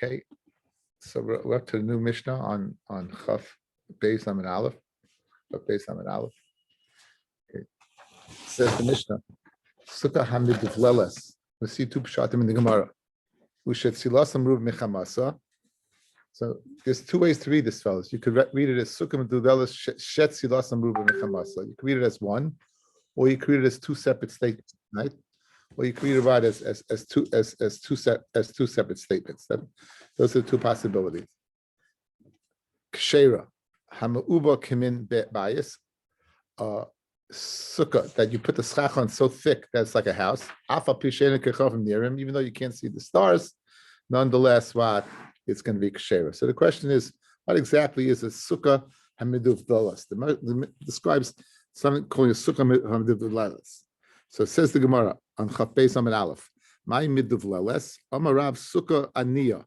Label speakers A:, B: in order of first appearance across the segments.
A: Okay, so we're up to the new Mishnah on Chaf Beis Amid Aleph. Chaf Beis Amid Aleph. Okay. Says the Mishnah, Sukkah Hamid Vleles. We see two pshatim in the Gemara. Ushet Silas Amruv Mechamasa. So there's two ways to read this, fellas. You could read it as Sukkah Vleles Shet Silas Amruv Mechamasa. You could read it as one, or you could read it as two separate statements, right? Or you could read it right as two separate statements. Those are the two possibilities. Kshera Hamauba Kimin Bias. Sukkah that you put the schach on so thick that it's like a house. Even though you can't see the stars, nonetheless, what it's going to be kshera. So the question is, what exactly is a sukkah hamiduv dolas? The describes something called a sukkah hamiduv dolas. So it says the Gemara on Chaf Beis Amid Aleph, my miduv leles amarav sukkah aniya,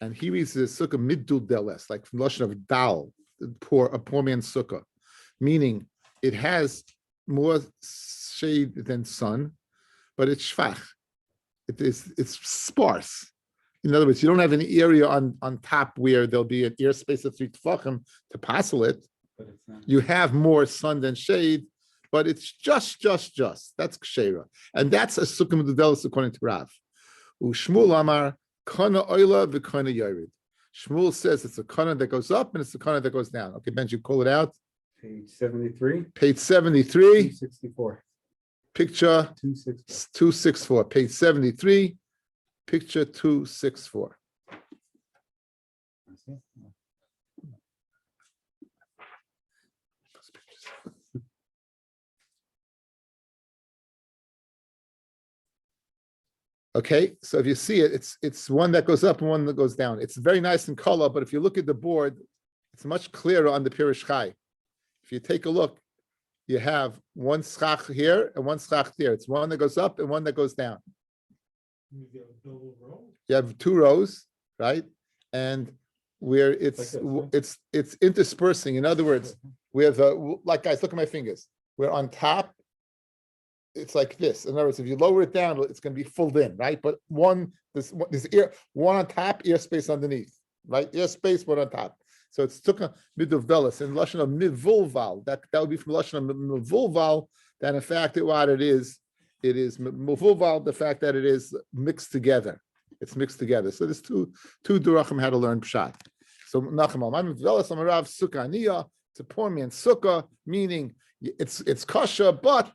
A: and he reads the sukkah miduv deles, like from lashon of dal, a poor man's sukkah, meaning it has more shade than sun, but it's shvach. It's sparse. In other words, you don't have an area on top where there'll be an airspace of 3 tefachim to passel it. You have more sun than shade, but it's just. That's kshera. And that's a sukkah medudelis according to Rav. Shmuel Amar, kana oila v'kana yarid. Shmuel says it's a kana that goes up and it's a kana that goes down. Okay, Benji, call it out.
B: Page 73.
A: Page 73.
B: 264.
A: Picture 264. Page 73. Picture 264. Okay, so if you see it, it's one that goes up and one that goes down. It's very nice in color, but if you look at the board, it's much clearer on the Pirish Chai. If you take a look, you have one schach here and one schach here. It's one that goes up and one that goes down. You have 2 rows, right? And where it's interspersing. In other words, we have like guys, look at my fingers. We're on top. It's like this. In other words, if you lower it down, it's going to be filled in, right? But there's one on top, air space underneath, right? Air space, one on top. So it's sukkah miduv velas and lashon of mivulval. That would be from lashon of mivulval. That in fact, what it is mivulval. The fact that it is mixed together. It's mixed together. So there's two durachim how to learn pshat. So nacham al velas amarav sukkah aniya. It's a poor man's sukkah, meaning it's kosher, but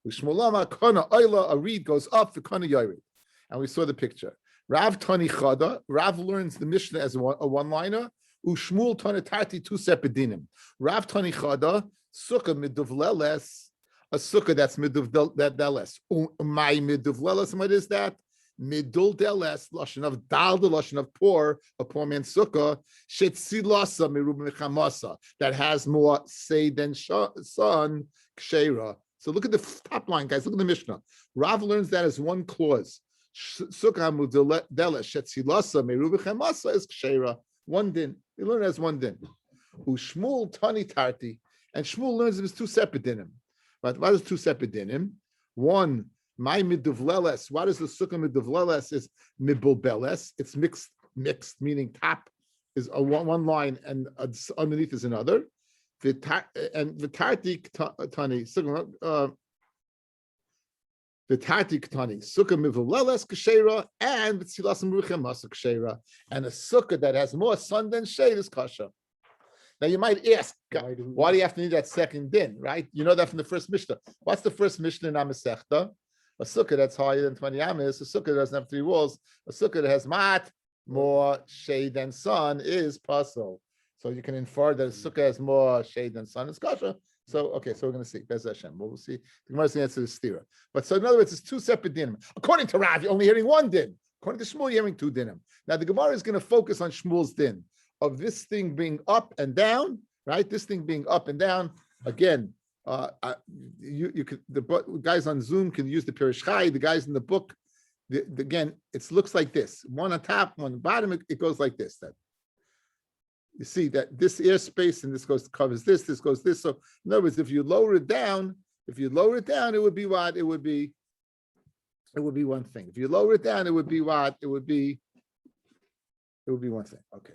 A: u'shmulama kana oila, a reed goes up the kana yared, and we saw the picture. Rav Tani Chada. Rav learns the Mishnah as a one-liner. Ushmul Tani Tarti, 2 separate dinim. Rav Tani Chada, sukkah miduv leles, a sukkah that's miduv deles. My miduv leles, what is that? Midul deles, lashon of dal, the lashon of poor, a poor man's sukkah. Shetzilasa merub mechamasa, that has more say than sun, kshera. So look at the top line, guys. Look at the Mishnah. Rav learns that as one clause. Sukkah miduv deles, shetzilasa merub mechamasa is kshera. One din. You learn it as one din. Ushmul Tani Tarti. And Shmuel learns it as 2 separate dinim. But what is 2 separate dinim? One, my miduvleles. What is the sukkah miduvleles? Is mibulbeles. It's mixed, meaning top is one line and underneath is another. And Vitarti Tani, V'tarti Ktani, sukkah mivleles kshera, and v'tzilas meruchem masa kshera, and a sukkah that has more sun than shade is kosher. Now you might ask, why do you have to need that second din, right? You know that from the first Mishnah. What's the first Mishnah in Amasechta? A sukkah that's higher than 20 amas, a sukkah that doesn't have 3 walls, a sukkah that has more shade than sun is pasul. So you can infer that a sukkah has more shade than sun is kosher. So, okay, so we're going to see. Bez Hashem. We'll see. The Gemara's answer is stira. But so in other words, it's 2 separate dinim. According to Rav, you're only hearing 1 din. According to Shmuel, you're hearing 2 dinim. Now, the Gemara is going to focus on Shmuel's din of this thing being up and down, right? This thing being up and down. Again, you could, the guys on Zoom can use the Pirish Chai. The guys in the book, again, it looks like this. One on top, one on the bottom. It goes like this. That you see that this airspace and this covers this goes this. So in other words, if you lower it down, it would be what? It would be one thing. If you lower it down, it would be what? It would be It would be one thing. Okay.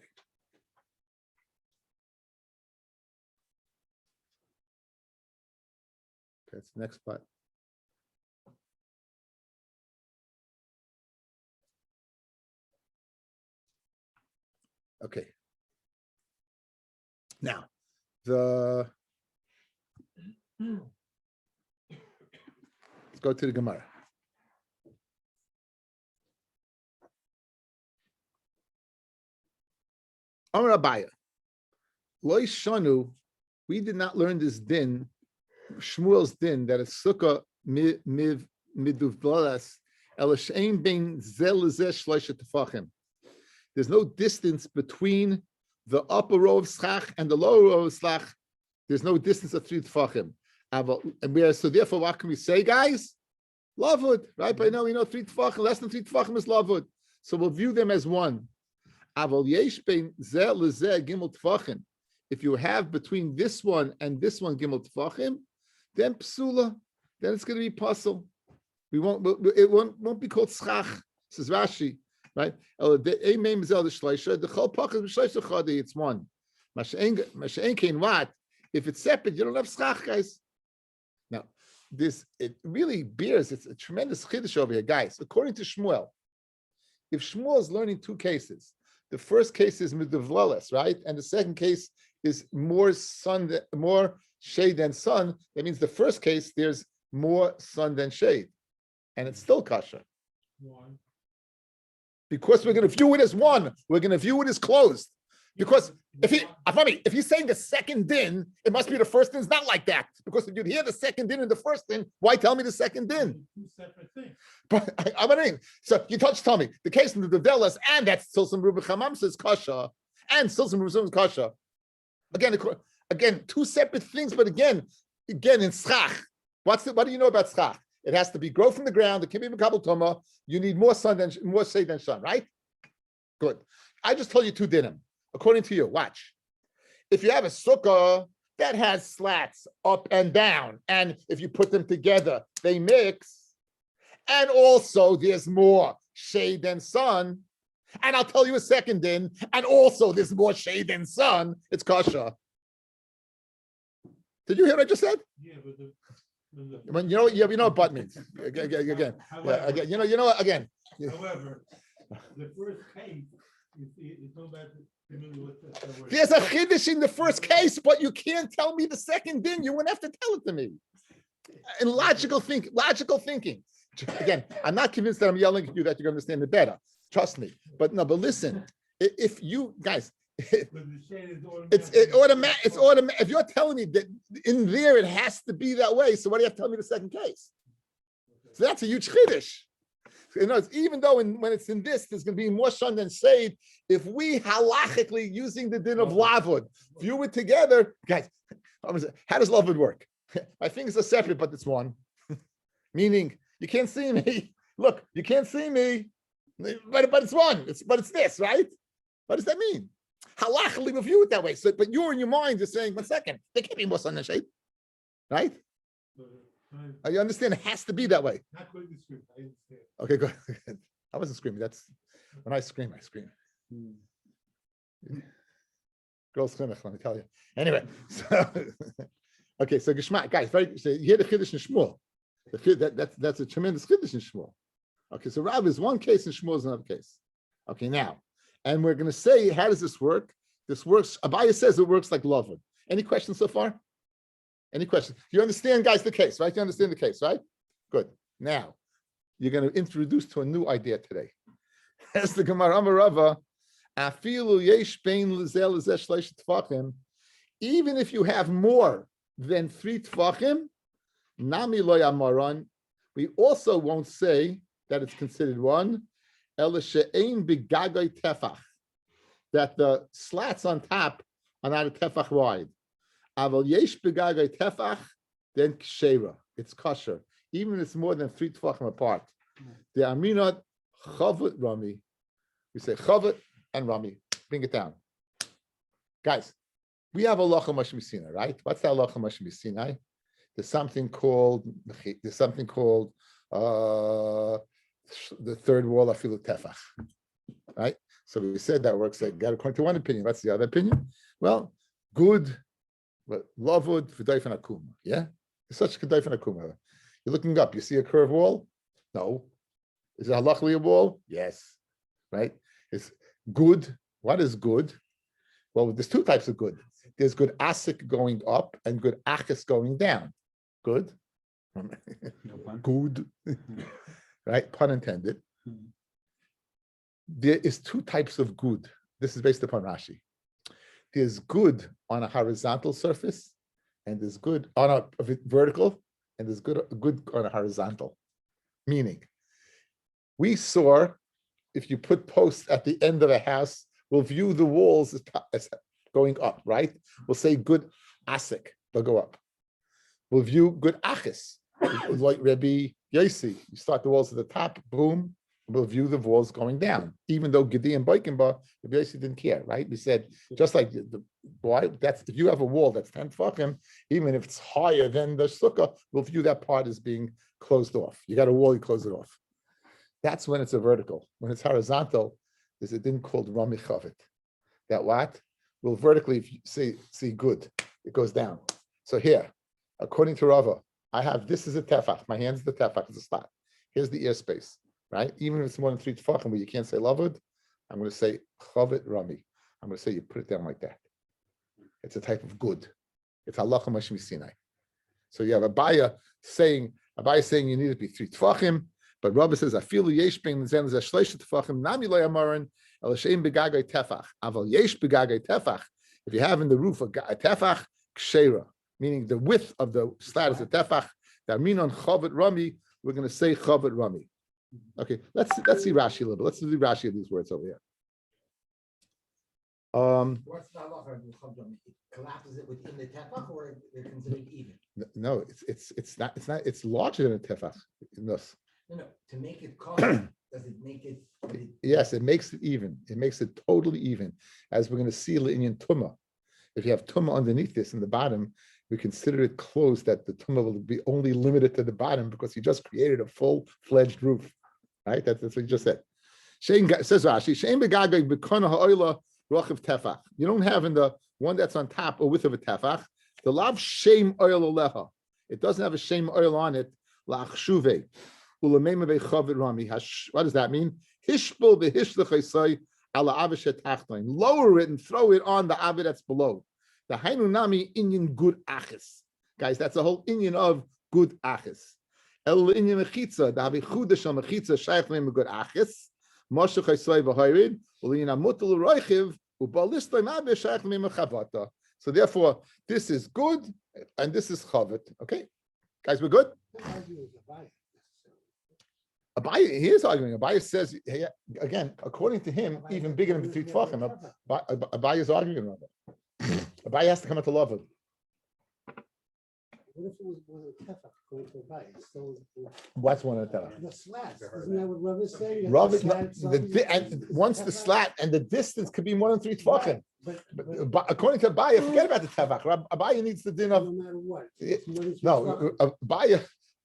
A: That's the next part. Okay. Now, let's go to the Gemara. Amar Abaya, Lo Shanu, we did not learn this din, Shmuel's din, that it's sukkah miduvlalas elashein bein zel lezeh shloisha tefachim. There's no distance between the upper row of schach and the lower row of schach. There's no distance of 3 tefachim. So therefore, what can we say, guys? Lavud, right? But now we know 3 tefachim, less than 3 tefachim is lavud. So we'll view them as one. Aval yesh bein zeh lezeh gimel tefachim. If you have between this one and this one gimel tefachim, then psula, then it's going to be puzzle. It won't be called schach. Says Rashi, right? It's one. What? If it's separate, you don't have schach, guys. Now, it really bears, it's a tremendous chiddush over here, guys. According to Shmuel, if Shmuel is learning 2 cases, the first case is miduvlalas, right? And the second case is more shade than sun. That means the first case, there's more sun than shade. And it's still kasha. One. Because we're going to view it as one. We're going to view it as closed. Because if he's saying the second din, it must be the first din. It's not like that. Because if you hear the second din and the first din, why tell me the second din?
C: 2 separate things.
A: But I mean, so you tell me the case in the Develas, and that's Silsum Ruba Chamam says kasha, and Silsum Ruba says kasha. Again, 2 separate things, but again in schach. What do you know about schach? It has to be grow from the ground. It can be makabel toma. You need more shade than sun, right? Good. I just told you 2 dinim. According to you, watch. If you have a sukkah that has slats up and down, and if you put them together, they mix, and also there's more shade than sun, and I'll tell you a second din, and also there's more shade than sun, it's kasha. Did you hear what I just said?
C: Yeah, but
A: you know what but means. Again.
C: However,
A: Again, you know what, again.
C: However, the first case is no better.
A: There's a chiddush in the first case, but you can't tell me the second din. You wouldn't have to tell it to me. In logical thinking. Again, I'm not convinced that I'm yelling at you that you're going to understand it better. Trust me. But listen. If you guys, it's automatic. If you're telling me that in there it has to be that way, so why do you have to tell me the second case? So that's a huge chiddush. Even though when it's in this, there's going to be more sun than shade. If we halachically using the din of lavud view it together, guys, how does lavud work? My fingers are separate, but it's one. Meaning you can't see me. Look, you can't see me, but it's one. But it's this, right? What does that mean? Halachically we view it that way. So, but you're in your mind just saying, 1 second, there can't be more sun than shade, right? You understand? It has to be that way.
C: Not going to scream. I understand.
A: Okay, good. I wasn't screaming. That's when I scream. Girls scream, let me tell you. Anyway, so okay, so Geshmak, guys, so you hear the Chiddush in Shmuel. That's a tremendous Chiddush in Shmuel. Okay, so Rabbi is one case and Shmuel is another case. Okay, now, and we're going to say, how does this work? This works, Abaya says it works like lavud. Any questions so far? Any questions? You understand, guys, the case, right? You understand the case, right? Good. Now, you're going to introduce to a new idea today. As the Gemara Amarava, afilu yesh bein lezel lezeh shleish tefachim, even if you have more than 3 tefachim, nami lo yamaran, we also won't say that it's considered one, ela she'ein b'gagay tefach, that the slats on top are not a tefach wide. Aval yesh b'gagay tefach, then kshera, it's kosher, even if it's more than 3 tefachim apart. The aminat chavut rami, we say chavut and rami. Bring it down, guys. We have a halacha mashmi sinai, right? What's that halacha mashmi sinai? There's something called the 3rd wall afilu tefach, right? So we said that works like got according to one opinion. What's the other opinion? Well, good, but lavud v'dayfen akuma. Yeah, it's such a dayfen akuma. You're looking up. You see a curved wall? No. Is it halachically a wall? Yes. Right. It's good. What is good? Well, there's two types of good. There's good asik going up and good achis going down. Good. Good. Right? Pun intended. There is two types of good. This is based upon Rashi. There's good on a horizontal surface, and there's good on a vertical, and there's good on a horizontal. Meaning, we saw if you put posts at the end of a house, we'll view the walls as going up, right? We'll say good asik, they'll go up. We'll view good achis, like Rabbi Yosi. You start the walls at the top, boom, we'll view the walls going down. Even though Gedi and Baikenba, Rabbi Yosi didn't care, right? We said, just like that's if you have a wall that's 10 tefachim, even if it's higher than the sukkah, we'll view that part as being closed off. You got a wall, you close it off. That's when it's a vertical. When it's horizontal, there's a din called Rami Chavit. That what? Will vertically, if you see good, it goes down. So here, according to Rava, I have this is a tefach. My hand's the tefach, it's a spot. Here's the ear space, right? Even if it's more than 3 tefachim, where you can't say lavud, I'm going to say Chavit Rami. I'm going to say you put it down like that. It's a type of good. It's halacha mashmi Sinai. So you have Abaya saying you need to be 3 tefachim. But Rabbi says, "Afilu yesh ben zen ze shleisha tefachim nami lo yamarin el sheim begagay tefach aval yesh begagay tefach." If you have in the roof a tefach kshera, meaning the width of the slat is a tefach. That mean on chavet rami, we're going to say chavet rami. Okay, let's see Rashi a little bit. Let's see Rashi of these words over here.
D: What's the halacha? It collapses it within the tefach, or they're considered even?
A: No, it's not. It's larger than a tefach.
D: No. To make it cover, does it make it?
A: Yes, it makes it even. It makes it totally even. As we're going to see in tumah. If you have tumah underneath this in the bottom, we consider it closed that the tumah will be only limited to the bottom because you just created a full-fledged roof. Right? That's what you just said. Says Rashi, Shein begagay b'kona ha'oila rochav tefach. You don't have in the one that's on top a width of a tefach. The lav shem oil aleha. It doesn't have a shem oil on it. La'achshuve. What does that mean? Lower it and throw it on the avid that's below. The hainunami inyan good achis. Guys, that's the whole inyan of good achis. El inyan mechitza, the havichuda shal mechitza shaykh name good achis. Moshe chaysay v'hayrid, u'liyan amutal roichiv, u'balistay ma'abe shaykh name chavata. So therefore, this is good and this is chavet. Okay, guys, we're good. Abaya, he is arguing. Abaya says, hey, again, according to him, even bigger than 3 tefachim. Abaya is arguing about it. Abaya has to come into love with.
E: What if it was a tefach going to a bite? So
A: What's one of the tefach?
E: the slats. Isn't that what Rav is saying?
A: And once the slat and the distance could be more than 3 tefachim.
E: But
A: According to Abaya, forget about the tefach. Abaya needs the din of.
E: no matter what.
A: No,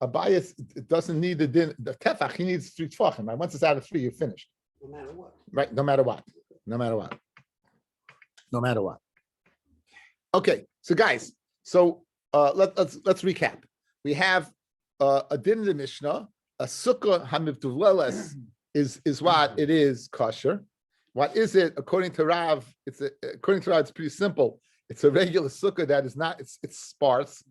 A: Abaya doesn't need the din. The tefach, he needs 3 tefachim. Right? Once it's out of 3, you're finished.
E: No matter what.
A: Right? No matter what. No matter what. No matter what. Okay, so guys, let's recap. We have a din in the Mishnah. A sukkah hamivtuleles is what it is kosher. What is it according to Rav? According to Rav, it's pretty simple. It's a regular sukkah that is not. It's sparse.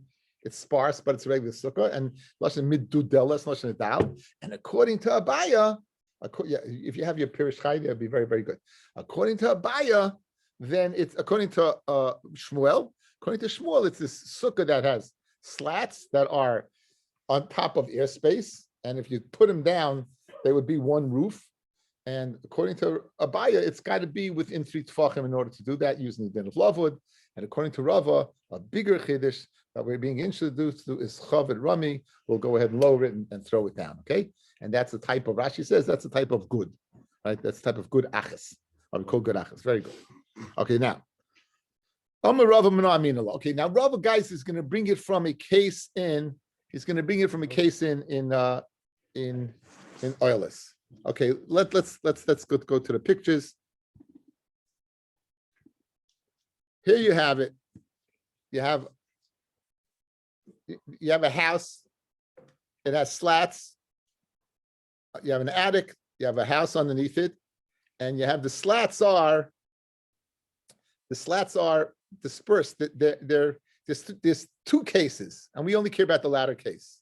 A: It's sparse, but it's a regular sukkah. And lashon middudeles, lashon dal. And according to Abaya, if you have your Pirish Chai, that'd be very, very good. According to Abaya, then it's according to Shmuel. According to Shmuel, it's this sukkah that has slats that are on top of airspace, and if you put them down, they would be one roof. And according to Abaya, it's got to be within 3 tefachim in order to do that, using the din of lavud. And according to Rava, a bigger chiddush that we're being introduced to is chavet rami. We'll go ahead and lower it and throw it down. Okay, and that's the type of Rashi says that's the type of good, right? That's the type of good achas. We call good achas. Very good. Okay, now. Okay, now Rava, guys, is going to bring it from a case in. He's going to bring it from a case in oilless. Okay, let's go to the pictures. Here you have it. You have a house. It has slats. You have an attic. You have a house underneath it, and you have the slats are dispersed. There's two cases, and we only care about the latter case.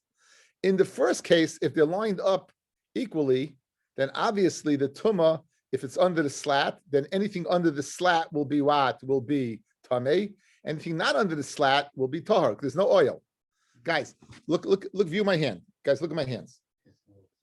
A: In the first case, if they're lined up equally, then obviously the tumah, if it's under the slat, then anything under the slat will be what? Will be tameh. Anything not under the slat will be tahor. There's no oil. Guys, look, view my hand. Guys, look at my hands.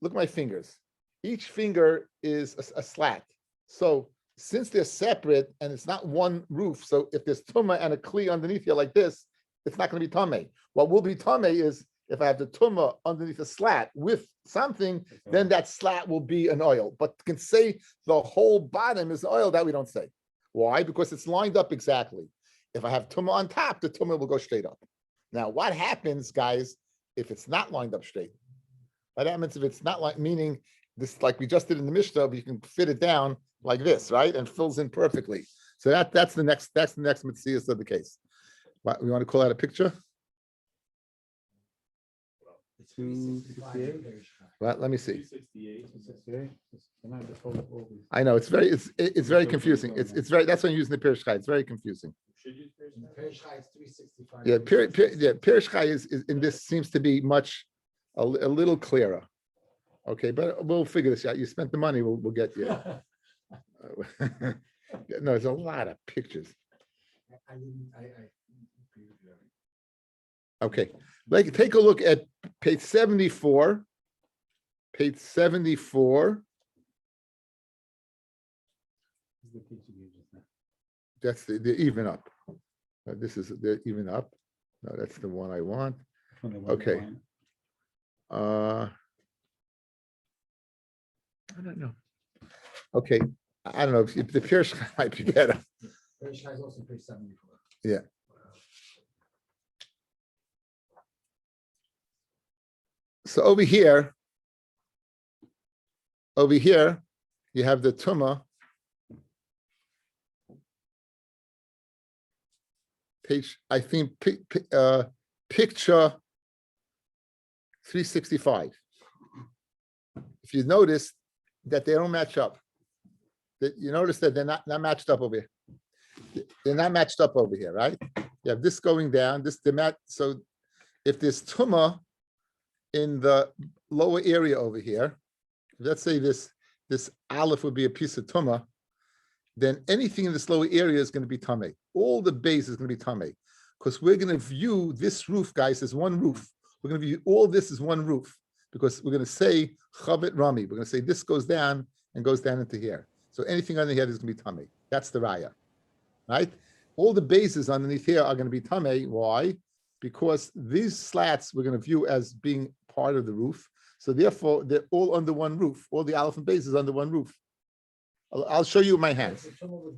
A: Look at my fingers. Each finger is a slat. So since they're separate and it's not one roof, so if there's tumah and a kli underneath here like this, it's not going to be tameh. What will be tameh is if I have the tumah underneath a slat with something, then that slat will be an oil. But can say the whole bottom is oil, that we don't say. Why? Because it's lined up exactly. If I have tumah on top, the tumah will go straight up. Now, what happens, guys, if it's not lined up straight? What happens if it's not like, meaning this, like we just did in the Mishnah, you can fit it down like this, right? And fills in perfectly. So that's the next mitzvah of the case. What, we want to call that a picture?
D: It's 365.
A: Well, let me see.
B: 268.
A: I know it's very confusing. It's very, that's when you're using the Pirish Chai. It's very confusing.
D: In the Parish High, it's 365.
A: Yeah, Pirish Chai is in this seems to be a little clearer. Okay, but we'll figure this out. You spent the money, we'll get you. No, there's a lot of pictures. Okay, like take a look at page 74. Page 74. That's the even up. This is the even up. No, that's the one I want. Okay. I don't know. Okay, I don't know if the Pirish might be better.
D: Parish High is also page 74.
A: Yeah. So over here, you have the tumah. Page, I think, picture 365. If you notice that they don't match up, that you notice that they're not matched up over here. They're not matched up over here, right? You have this going down, so if there's tumah in the lower area over here, let's say this aleph would be a piece of tumah, then anything in this lower area is going to be tameh. All the base is going to be tameh, because we're going to view this roof, guys, as one roof. We're going to view all this as one roof, because we're going to say Chavit Rami. We're going to say this goes down and goes down into here. So anything under here is going to be tameh. That's the raya, right? All the bases underneath here are going to be tameh. Why? Because these slats we're going to view as being part of the roof. So therefore, they're all under one roof. All the aleph and bases under one roof. I'll show you my hands.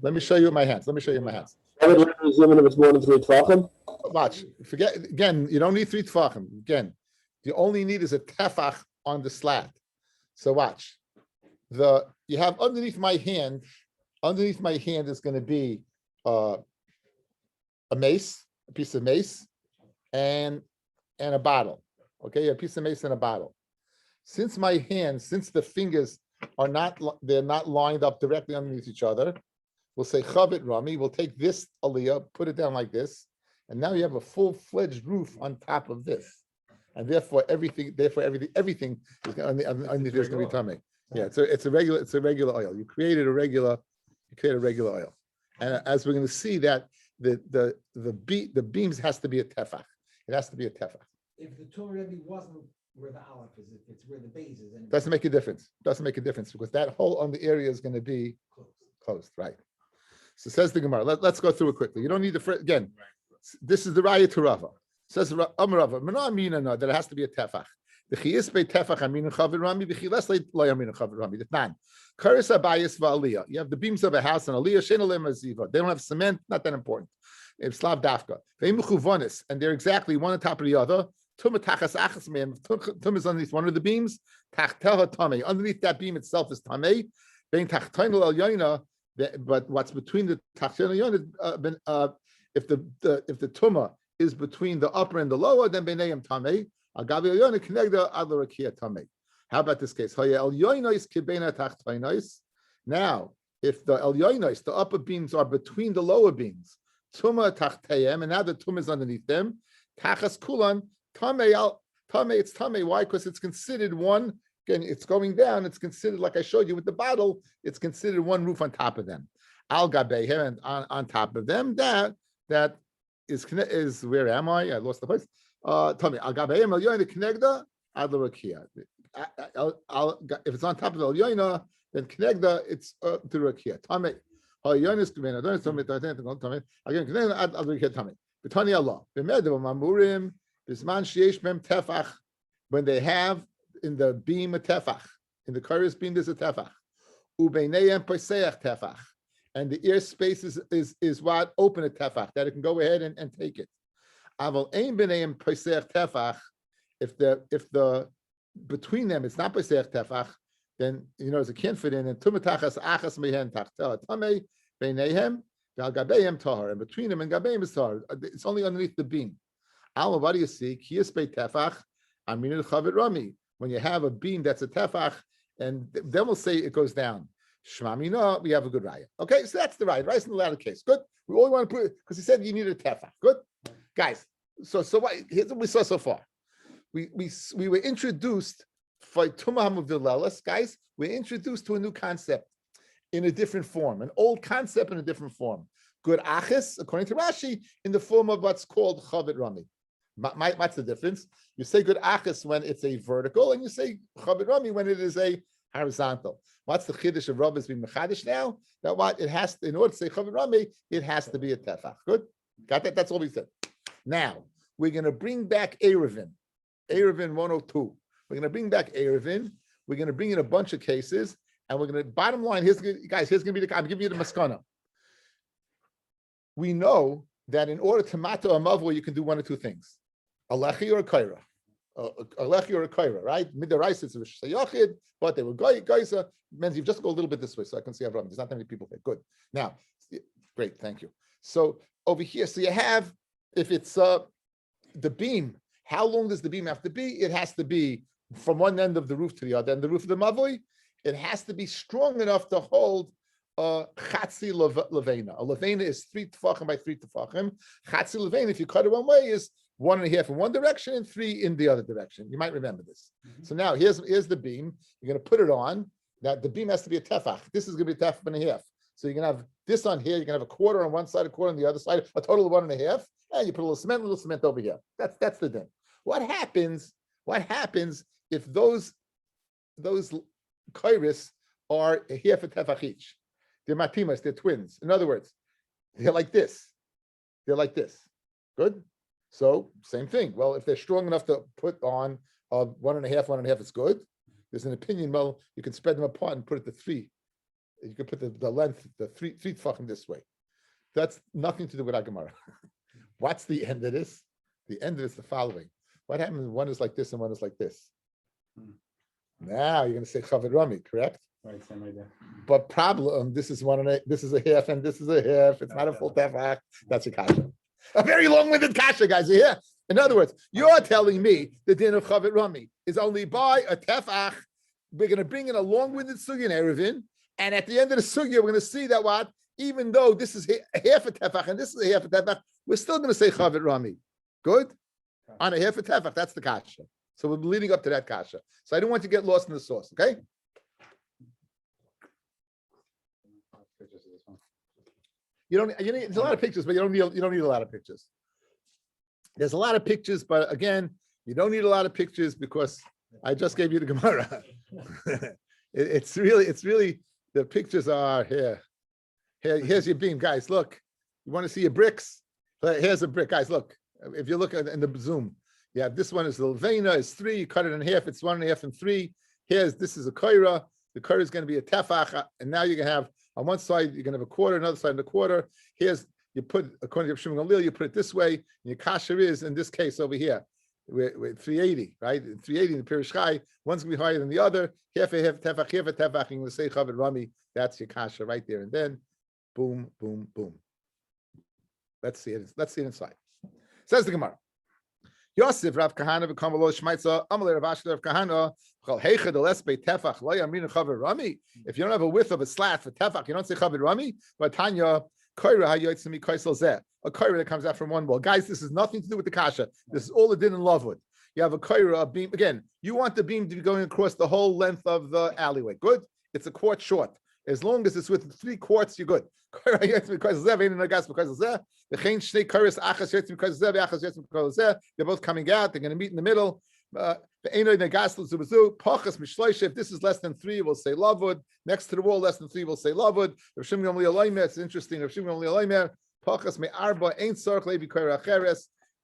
A: Let me show you my hands.
F: If it's more than 3 tvachim.
A: Watch. Forget again. You don't need 3 tefachim. Again, you only need is a tefach on the slat. So watch. You have underneath my hand. Underneath my hand is going to be a mace, a piece of mace, and a bottle. Okay, a piece of mace and a bottle. Since the fingers they're not lined up directly underneath each other, we'll say Chavit Rami. We'll take this aliyah, put it down like this, and now you have a full-fledged roof on top of this, and therefore everything is underneath there's going to be tummy. Yeah, it's a regular oil. You create a regular oil, and as we're going to see that the beams has to be a tefach. It has to be a tefach.
D: If the Torah Rebbe wasn't where the aleph is, if it's where the base is, and
A: Doesn't make a difference. Doesn't make a difference because that hole on the area is going to be closed, right? So says the Gemara. Let's go through it quickly. You don't need to again. This is the raya to Rava. Says Rava, that it has to be a tefach. The chiyis be tefach amin chavir rami. The chilas lay amin chavir rami. The nan. Karis abayis va'aliyah. You have the beams of a house and aliyah shein alem aziva. They don't have cement. Not that important. It's slav dafka. Ve'im and they're exactly one on top of the other. Tumah tachas achas me'em. Tumah is underneath one of the beams. Tachtelha tamei. Underneath that beam itself is tamei. Vein tachtoinel el yoina. But what's between the tachtoinel el yoina If the tuma is between the upper and the lower, then beinayim tamei. Agabi elyoina kenegda ad l'rakia tamei. How about this case? Now, if the elyonos, the upper beams are between the lower beams, tuma tachtayim, and now the tuma is underneath them, tachas kulan tamei it's tamei. Why? Because it's considered one. Again, it's going down. It's considered, like I showed you with the bottle, it's considered one roof on top of them. Al gabehem, and on top of them, that is where am I? I lost the place. Tell me, al gabehem elyoina kenegda ad l'rakia. If it's on top of the elyoina, then kenegda it's to rakia. Tame elyonis k'bein adonis tame tame again kenegda ad l'rakia tame. B'tani Allah b'medav mamurim b'zman sheyesh mem tefach, when they have in the beam a tefach, in the chorus beam there's a tefach. Ubeinayim poseach tefach, and the ear space is what open a tefach that it can go ahead and take it. Aval ein beinayim poseach tefach, if the between them it's not poseach tefach, then it can't fit in. And tumatachas achas mehen tachtel tamei beinayim gal gabeim tahar, and between them and gabeim is tahar. It's only underneath the beam. Alma, what do you see? Kiyas bei tefach amin chavit rami. When you have a beam that's a tefach, and then we'll say it goes down. Shmamina, we have a good raya. Okay, so that's the raya. Right in the latter case. Good. We only want to put it because he said you need a tefach. Good, guys. So what? Here's what we saw so far. We were introduced for Tumah Hamuvdilelis, guys. We're introduced to a new concept in a different form, an old concept in a different form. Good achis, according to Rashi, in the form of what's called chavit rami. What's the difference? You say good achis when it's a vertical, and you say chavit rami when it is a horizontal. What's the chiddush of Rabbi's being mechadish now? That what it has to, in order to say chavit rami, it has to be a tefach. Good, got that? That's all we said. Now we're going to bring back Erevin 102. We're going to bring back Erevin. We're going to bring in a bunch of cases, and we're going to, bottom line, here's going to be I'm giving you the maskana. We know that in order to mato a mavua, you can do one of two things: a lechi or a kaira. A lechi or a kaira, right? Midaraisa is a shayachid, but they were gaisa. Means you've just go a little bit this way, so I can see Avraham. There's not that many people there. Good. Now, great, thank you. So over here, so you have, if it's the beam, how long does the beam have to be? It has to be from one end of the roof to the other end, the roof of the mavui. It has to be strong enough to hold chatzi levena. A levena is 3 tefachim by 3 tefachim. Chatzi levena, if you cut it one way, is 1.5 in one direction and 3 in the other direction. You might remember this. Mm-hmm. So now here's the beam. You're going to put it on. Now the beam has to be a tefach. This is going to be a tefach and a half. So you're going to have this on here. You're going to have a quarter on one side, a quarter on the other side, a total of 1.5. And you put a little cement over here. That's the din. What happens if those kairis are a half a tefach each? They're matimas, they're twins. In other words, they're like this. Good? So, same thing. Well, if they're strong enough to put on 1.5, it's good. There's an opinion, well, you can spread them apart and put it to 3. You can put the length, the three tefachim this way. That's nothing to do with Agamara. What's the end of this? The end of it is the following. What happens when one is like this and one is like this? Now you're going to say Chavit Rami, correct?
B: Right, same idea.
A: But problem, this is 1.5, this is a half, and this is a half. It's not a full tefach. That's a kasha. A very long-winded kasha, guys. Yeah. In other words, you're telling me the din of Chavit Rami is only by a tefach. We're going to bring in a long-winded sugya in Erevin, and at the end of the sugya, we're going to see that what, even though this is half a tefach and this is a half a tefach, we're still going to say Chavit Rami. Good? On a half a tefach, that's the kasha. So we're leading up to that kasha. So I don't want you to get lost in the sauce, okay? There's a lot of pictures, but you don't need a lot of pictures. There's a lot of pictures, but again, you don't need a lot of pictures because I just gave you the Gemara. It's really the pictures are here. Here's your beam, guys. Look, you want to see your bricks? Here's a brick, guys. Look, if you look in the Zoom, you have this one is the levena, is 3. You cut it in half, it's 1.5 and 3. This is a kaira. The kaira is going to be a tefach, and now you're going to have on one side you're going to have a quarter, another side and a quarter. You put, according to Shimon Gamliel, you put it this way. And your kasher is in this case over here. We're 380, right? 380 in the Pirish Chai. One's going to be higher than the other. Half a tefach. You're going to say Chavit Rami. That's your kasha right there. And then, boom, boom, boom. Let's see it. Let's see it inside. Says the Gemara. Yosef Rav Kahana v'kam v'lo shmaitza amalei Rav Ashler Rav Kahana chol heicha delespe tefach lo yamrin chaver rami. If you don't have a width of a slat for tefach, you don't say chaver rami. But Tanya koira hayotzimi koisel zeh, a koira that comes out from one wall. Guys, this has nothing to do with the kasha. This is all the din in Lovewood. You have a koira, a beam. Again, you want the beam to be going across the whole length of the alleyway. Good. It's a quart short. As long as it's with 3 quarts, you're good. They're both coming out. They're going to meet in the middle. If this is less than 3, we'll say Lovewood. Next to the wall, less than 3, we'll say Lovewood. It's interesting.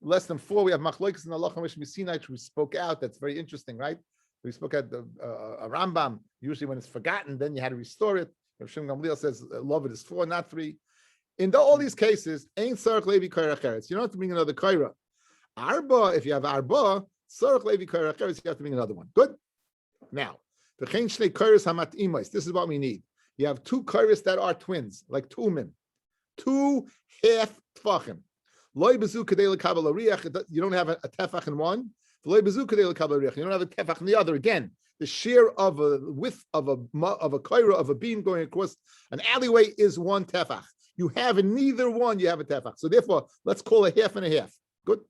A: Less than 4, we have Machloikis and Allah Mishinai, we spoke out. That's very interesting, right? We spoke at the Rambam. Usually when it's forgotten, then you had to restore it. Rav Shimon Gamliel says love it is 4, not 3. In all these cases, ain't Sarach Levi Koira Cheretz. You don't have to bring another Koira. Arba, if you have Arba, Sarach Levi Koira Cheretz, you have to bring another one. Good? Now, V'chein Shnei Koiros Hamat Imos. This is what we need. You have 2 Koiros that are twins, like Tumin. 2 half Tfachim. Loi Bezu Kadei L'Kabel Ariach. You don't have a Tefach in one. Loi Bezu Kadei L'Kabel Ariach. You don't have a Tefach in the other. Again, the shear of a width of a koira of a beam going across an alleyway is 1 tefach. You have in neither one, you have a tefach. So therefore, let's call a half and a half. Good.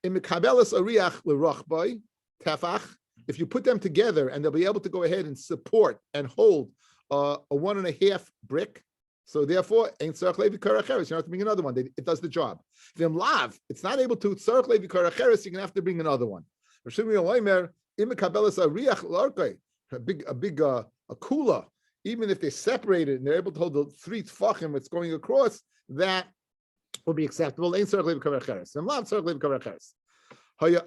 A: In mekabelas ariach l'rachbay tefach, if you put them together and they'll be able to go ahead and support and hold a 1.5 brick. So therefore, ain't tzarich levi karacheres. You have to bring another one. It does the job. V'im lav, it's not able to tzarich levi karacheres. You're gonna have to bring another one. A kula, even if they separate it and they're able to hold the 3 tfachim that's going across, that will be acceptable.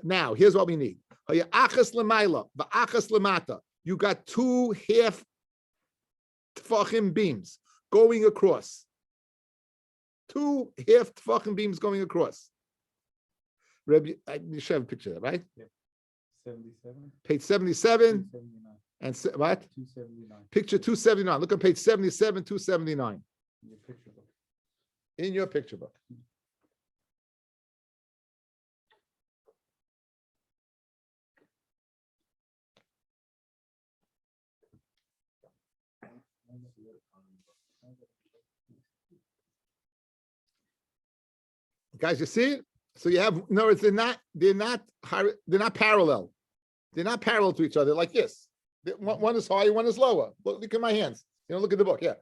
A: Now, here's what we need. You got 2 half tfachim beams going across. 2 half tfachim beams going across. Rabbi, you should have a picture of that, right?
B: Yeah. 77.
A: Page 77.
B: 279.
A: And what?
B: 279.
A: Picture 279. Look on page 77, 279.
B: In your picture book.
A: In your picture book. Guys, you see it? So you have, no, they're not parallel. They're not parallel to each other like this. One is higher, one is lower. Look at my hands. Look at the book. Yeah.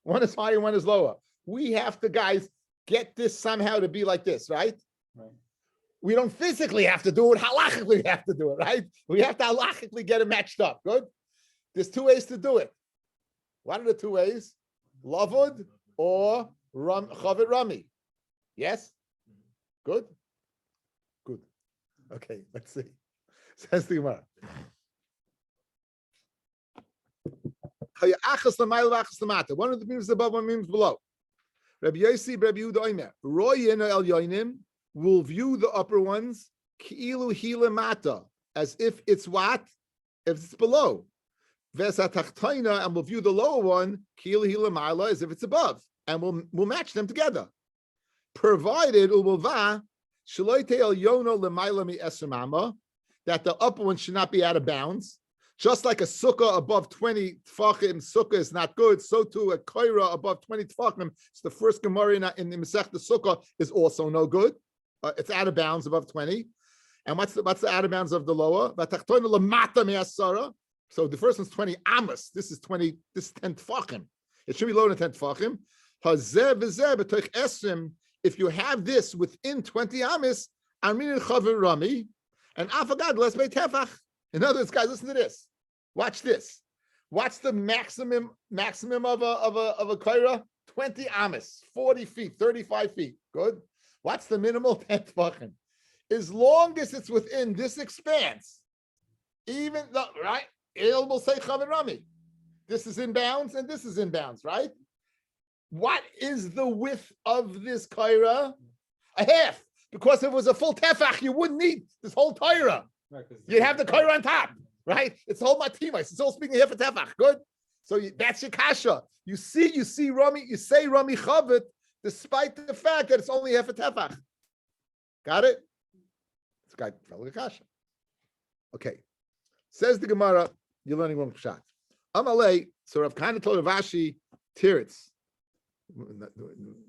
A: One is higher, one is lower. We have to, guys, get this somehow to be like this, right?
B: Right.
A: We don't physically have to do it. Halachically we have to do it, right? We have to halachically get it matched up. Good? There's 2 ways to do it. What are the 2 ways? Lavud or Chavit Rami. Yes? Good? Good. Okay, let's see. Says the Gemara. One of the beams above, one beams below. Rabbi Yossi, Rabbi Yehuda Omer. Royen el yoinim will view the upper ones ki'ilu hilemata, as if it's what? If it's below. Vesatachtaina, and we'll view the lower one ki'ilu hilemala, as if it's above, and we'll match them together. Provided ulva shaloite el yono lemaila mi esamama, that the upper one should not be out of bounds. Just like a sukkah above 20 tfachim, sukkah is not good. So too a koira above 20 tfachim. It's the first gemara in the Masech the sukkah is also no good. It's out of bounds above 20. And what's the out of bounds of the lower? So the first one's 20 amos. This is 10 tfachim. It should be lower than 10 tfachim. If you have this within 20 amos, Armin Chavir Rami, and Afagad, let's make tefach. In other words, guys, listen to this. Watch this. What's the maximum of a koira? 20 amos, 40 feet, 35 feet. Good. What's the minimal? 10 tefachim. As long as it's within this expanse, even though, right? It will say Chavir Rami. This is in bounds and this is in bounds, right? What is the width of this koira? A half. Because if it was a full tefach, you wouldn't need this whole koira.
B: Right,
A: You'd have the koira on top, right? It's the whole matimais. It's all speaking half a tefach. Good. So that's your kasha. You see Rami. You say Rami Chavit despite the fact that it's only half a tefach. Got it? This guy fell like a kasha. Okay. Says the Gemara, you're learning one pshat. Amalei, so Rav Kana told Rav Ashi, teretz.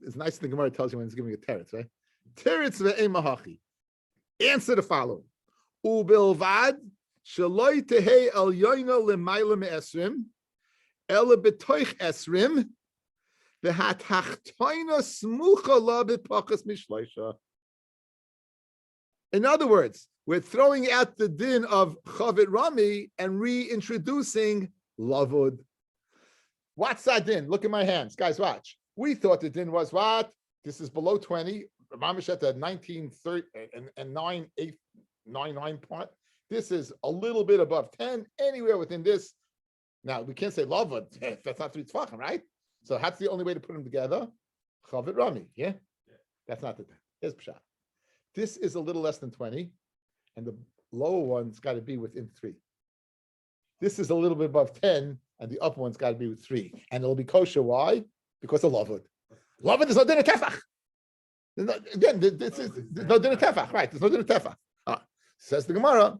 A: It's nice the Gemara tells you when it's giving you a teretz, right? Teretz ve'emahachi. Answer the following. Ubilvad shaloi tehei el yoina lemayla me'esrim ela betoich esrim ve'hatachtoina smucha la b'pachas mishleisha. In other words, we're throwing out the din of Chavit Rami and reintroducing Lavud. What's that din? Look at my hands. Guys, watch. We thought the din was what? This is below 20. Mamish at the 1930 and 9.899 point. This is a little bit above 10, anywhere within this. Now, we can't say Lavud. That's not 3 tzvachim, right? So that's the only way to put them together. Chavit Rami, yeah? That's not the din. Here's Pshat. This is a little less than 20, and the lower one's got to be within 3. This is a little bit above 10, and the upper one's got to be with 3. And it'll be kosher. Why? Because of Lavud. Lavud is no din of tefach. Again, this is no din of tefach, right? There's no din of tefach. Says the Gemara.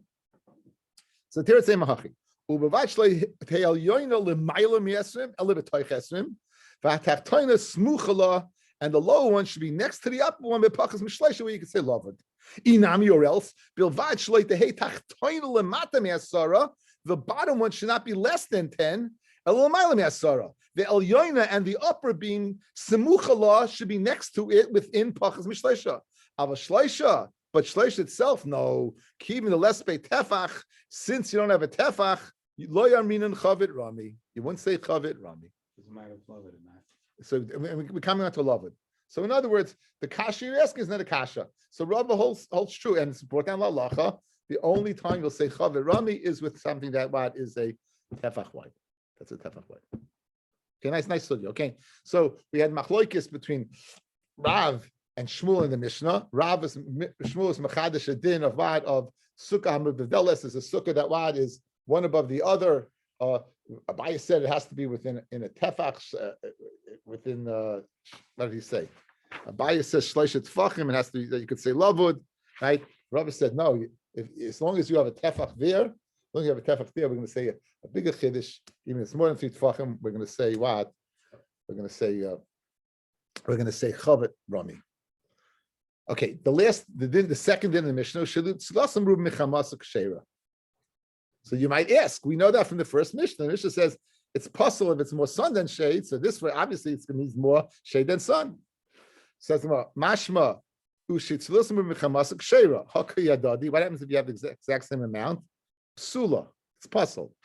A: So here it's a mahachi. Ubavachle te'el yoino lemayla mi'esrim ele b'toich esrim v'hatachtoina smuchala. And the lower one should be next to the upper one, b'pachas mishleisha, where you can say Lavud. Inami or else, bilvad shloi tehei tachtoina lemata me'asara. The bottom one should not be less than 10. Elamayla me'asara. The elyoina and the upper being semuchala should be next to it within pachas mishleisha. Ava shleisha, but shleisha itself, no. Keeping the less pay tefach, since you don't have a tefach, lo yarminan chavit rami. You wouldn't say chavit rami.
B: Doesn't matter if love it or not.
A: So we're coming on to Lavud. So in other words, the kasha you're asking is not a kasha. So Rabbi holds true, and it's brought down lalacha. The only time you'll say chavit rami is with something that what is a tefach white. That's a tefach white. Okay, nice study. Okay, so we had machloikis between Rav and Shmuel in the Mishnah. Shmuel is machadash a din of what of sukkah hamudvedeles is a sukkah that what is one above the other. Abaye said it has to be within a tefach, within what did he say? Abaye says shleishet tefachim. It has to be that you could say lavud, right? Rabbi said no. As long as you have a tefach there, we're going to say a bigger chiddush. Even if it's more than 3 tefachim, we're going to say what? We're going to say chavet rami. Okay, the second din in the Mishnah shalut tzlasam rub mechamasuk sheira. So you might ask, we know that from the first Mishnah. The Mishnah says it's possible if it's more sun than shade. So this way, obviously, it's going to need more shade than sun. Says mashma ushitzilusam mechamasuk sheira hakayadadi. What happens if you have the exact same amount? Psula. It's possible.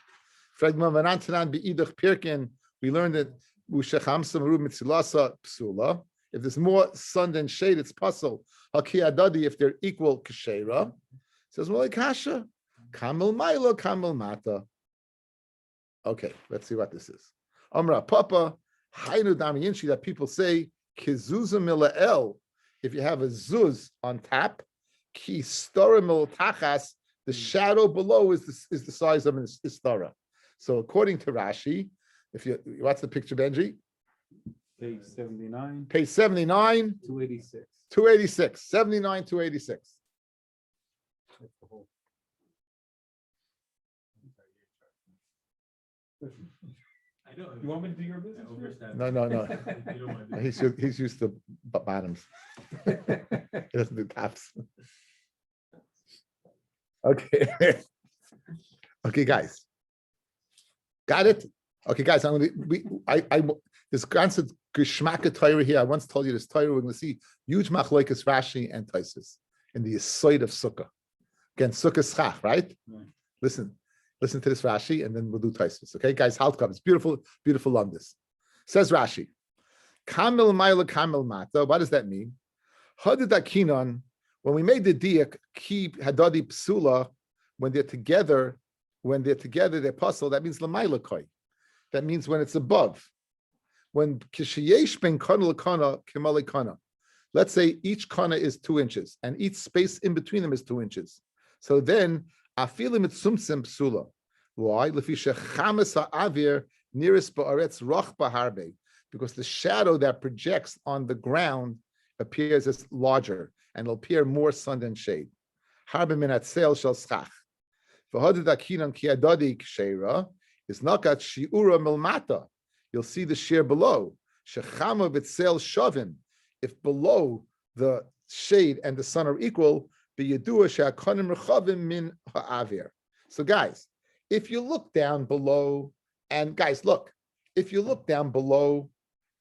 A: Fragma vanantanan beidach pirkin. We learned that ushachamsam rub mitzilasa psula. If there's more sun than shade, it's possible. Hakayadadi if they're equal kashera. Says well, like kasha. Kamel Milo, Kamel Mata. Okay, let's see what this is. Amra Papa, Hainu Damiyinshi, that people say, Kizuza Milael, if you have a zuz on top, Ki Stora Mil Tachas, the shadow below is the size of an istara. So according to Rashi, what's the picture, Benji?
B: Page 79.
A: Page 79.
B: 286.
A: 286. 79, 286.
B: That's the whole.
C: I know.
B: You want me to do your business?
A: No. He's used to bottoms. He doesn't do tops. Okay. Okay, guys. Got it? Okay, guys. This concept Geschmacke Torah here. I once told you this Torah. We're going to see huge machlokes Rashi and Taisus in the Yisoid of Sukkah. Again, Sukkah schach, right?
B: Right.
A: Listen to this Rashi, and then we'll do Taisus. Okay, guys, Haltkov. It's beautiful on this. Says Rashi, Kamil Maila Kamil Mata. What does that mean? Hadakinon, when we made the diak, ki hadadi psula, when they're together, they're puzzle, that means lamaila koi. That means when it's above. When kishiyesh ben kana lakana kimali kana. Let's say each kana is 2 inches, and each space in between them is 2 inches. So then afilim etzumsim psula. Why? Lefisha chames ha'avir nearest ba'aretz roch ba'harbe. because the shadow that projects on the ground appears as larger and will appear more sun than shade. Harbe minat sel shel schach. V'hoded akinan ki adadi k'sheira is nakat shiura milmata. You'll see the shear below. Shechama b'tzel shavim. If below the shade and the sun are equal, b'yedua she'akonim rechavim min ha'avir. So guys, if you look down below, and guys, look, if you look down below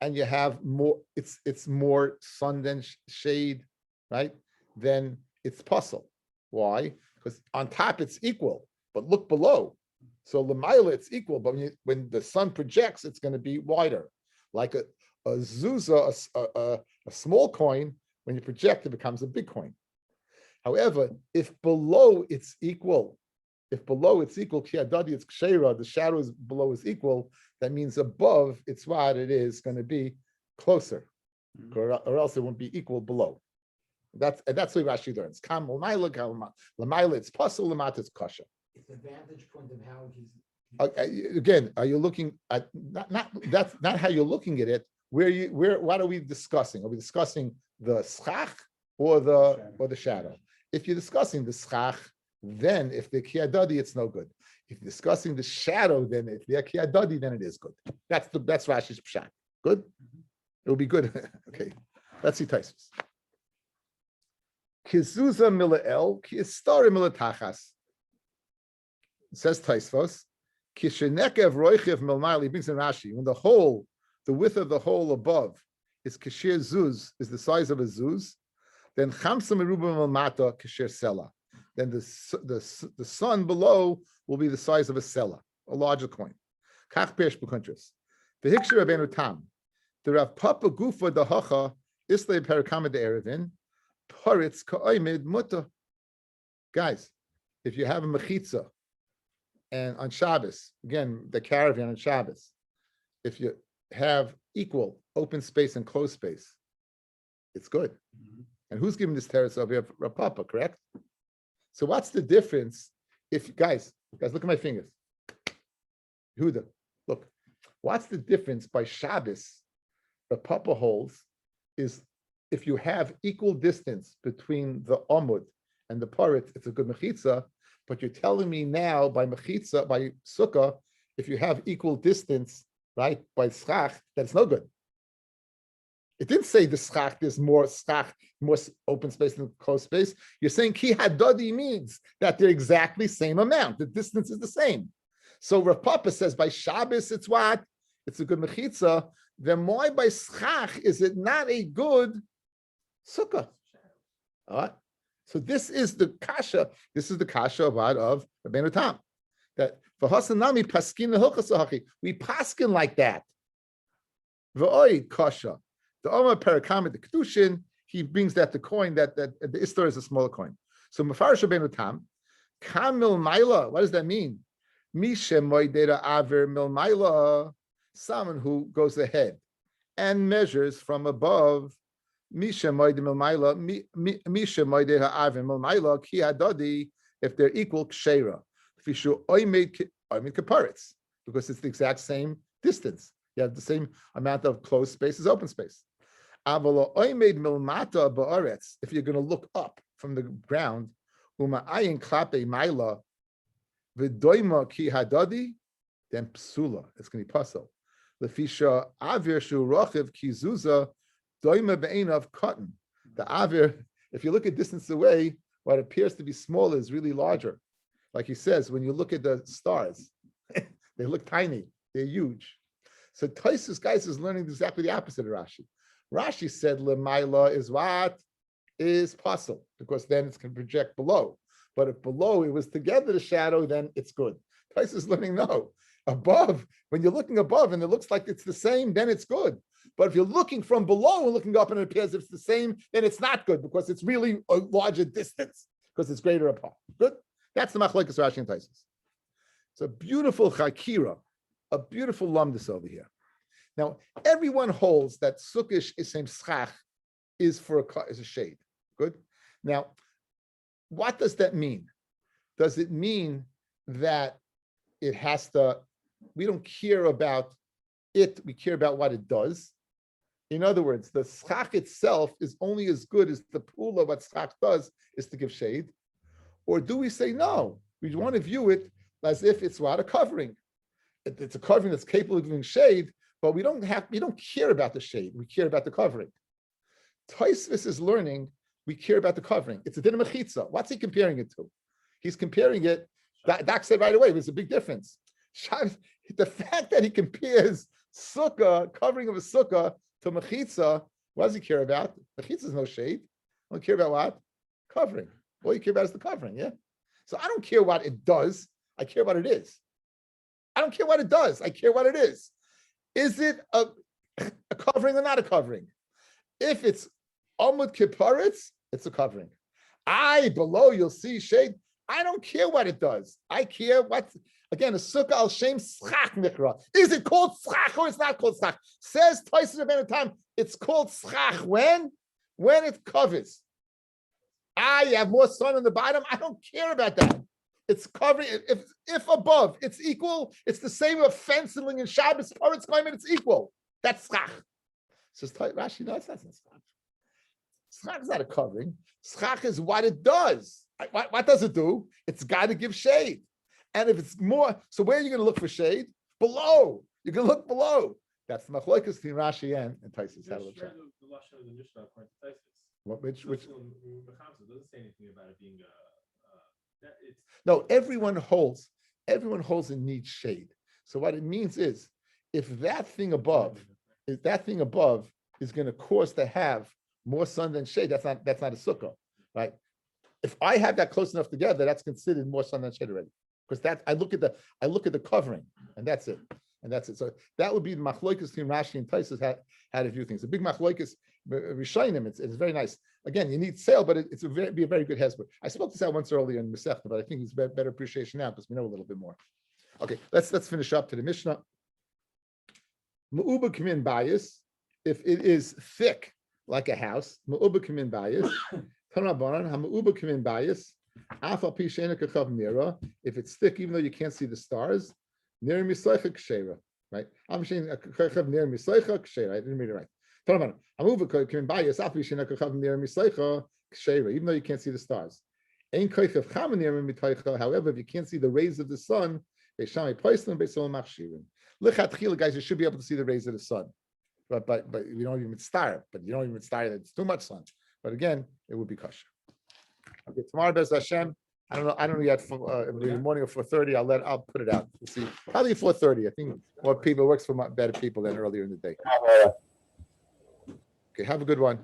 A: and you have more, it's more sun than shade, right? Then it's puzzle. Why? Because on top it's equal, but look below. So Lamaila it's equal, but when the sun projects, it's going to be wider. Like a zuzah, a small coin, when you project, it becomes a big coin. However, if below it's equal, Kiadadi, it's Kshera, the shadows below is equal, that means above, it's what it is going to be closer, or else it won't be equal below. That's what Rashi learns. Kam Lamaila, it's puzzle, Lamata, it's kasha.
D: It's the vantage point of how he's.
A: Again, are you looking at that's not how you're looking at it? What are we discussing? Are we discussing the schach or the shadow? If you're discussing the schach, then if the kiadadi, it's no good. If you're discussing the shadow, then if they're kiadadi, then it is good. That's Rashi's pshat. Good? It will be good. Okay. Let's see Taisus. Kizuza milael, kiistari milatachas. It says Taisvos. Kishenekev roichev milmali, brings in Rashi, when the width of the hole above is kishir zuz, is the size of a zuz, then chamsa meruba milmata kishir sela. Then the sun below will be the size of a sela, a larger coin. Kach perish b'kuntris. The Hikshir Rabbeinu Tam. The Rav Papa Gufa the Hacha Islay Perakama de Erevin Paritz Ka'oimid Mutta. Guys, if you have a mechitza and on Shabbos, again, the caravan on Shabbos, if you have equal open space and closed space, it's good. And who's giving this teretz over here? Rav Papa, correct? So what's the difference if, guys, look at my fingers. Yehuda, look, what's the difference by Shabbos? The Papa holds is if you have equal distance between the Amud and the Parit, it's a good mechitza. But you're telling me now by mechitza, by sukkah, if you have equal distance, right, by schach, that's no good. It didn't say the schach, there's more schach, more open space than closed space. You're saying ki hadadi means that they're exactly same amount. The distance is the same. So Rav Papa says by Shabbos, it's what? It's a good mechitza. Then why by schach is it not a good sukkah? All right. So this is the kasha. This is the kasha of Rabbeinu Tam. That for Hasanami paskin lehilchas, we paskin like that. V'oi kasha. The Omar Perakama, the Kedushin, he brings that the coin that the Istar is a smaller coin. So Mefarish Rabbeinu Tam, Kamil Maila. What does that mean? Misha Moidera Aver Mil Maila. Someone who goes ahead and measures from above. Misha Moide Mil Maila. Misha Moide Ha'aver Mil Maila Ki Hadadi. If they're equal, Kshera. Fishu Oimed Kaparitz, because it's the exact same distance. You have the same amount of closed space as open space. If you're going to look up from the ground, then psula, it's going to be puzzle. Lefisha avir shu rochiv kizuza doima be'einav cotton. The avir, if you look at distance away, what appears to be smaller is really larger. Like he says, when you look at the stars, they look tiny, they're huge. So Taisus, guys, is learning exactly the opposite of Rashi. Rashi said Lemaila is what? Is puzzle, because then it's going to project below. But if below it was together the shadow, then it's good. Taisus is learning no. Above, when you're looking above and it looks like it's the same, then it's good. But if you're looking from below and looking up and it appears it's the same, then it's not good because it's really a larger distance because it's greater apart. Good? That's the machlokes Rashi and Taisus. It's a beautiful chakira, a beautiful lumdus over here. Now, everyone holds that sukkish is same schach is a shade. Good? Now, what does that mean? Does it mean that it has to, we don't care about we care about what it does. In other words, the schach itself is only as good as the pool of what schach does is to give shade. Or do we say no? We want to view it as if it's what a covering. It's a covering that's capable of giving shade, but we don't care about the shade. We care about the covering. Tosfos is learning we care about the covering. It's a din of mechitza. What's he comparing it to? He's comparing it. Dak said right away, there's a big difference. The fact that he compares sukkah, covering of a sukkah, to mechitza, what does he care about? Mechitza is no shade. I don't care about what? Covering. All you care about is the covering, yeah? So I don't care what it does. I care what it is. I don't care what it does. I care what it is. Is it a covering or not a covering? If it's amud kipparitz, it's a covering. Below you'll see shade. I don't care what it does. I care what, again, a sukkah al shem schach mikra. Is it called schach or it's not called schach? Says Tosfos Rabbeinu Tam, it's called schach when? When it covers. You have more sun on the bottom. I don't care about that. It's covering. If above, it's equal. It's the same of fenceling and Shabbos. Paritz climate, it's equal. That's schach. Says Rashi, no, it's not schach. Schach is not a covering. Schach is what it does. What does it do? It's got to give shade. And if it's more, so where are you going to look for shade? Below. You're going to look below. That's the machlokes between Rashi and Tosfos. What? Which?
G: It doesn't say anything about it being
A: No, everyone holds it needs shade. So what it means is, if that thing above is going to cause to have more sun than shade, that's not a sukkah, right? If I have that close enough together, that's considered more sun than shade already. Because I look at the covering, and that's it. So that would be the machlokes between Rashi and Tosfos how to view things. The big machlokes Rishonim, it's very nice. Again, you need sale, but it's be a very good hesper. I spoke this out once earlier in Masechta, but I think it's better appreciation now because we know a little bit more. Okay, let's finish up to the Mishnah. Ma'uba kamin bias, if it is thick like a house, ma'uba kamin bias. Tanabanan hama'uba kamin bias. Afal pi she'ena kachav nira. If it's thick, even though you can't see the stars, nir misaycha kshera. Right? I'm saying kachav nir misaycha kshera. I didn't read it right. Even though you can't see the stars. However, if you can't see the rays of the sun, guys, you should be able to see the rays of the sun. But you don't even start. But you don't even start. It's too much sun. But again, it would be kosher. Okay, tomorrow, Bez Hashem. I don't know yet. The morning of 4:30. I'll put it out. We'll see. Probably 4:30. I think more people works for better people than earlier in the day. Okay, have a good one.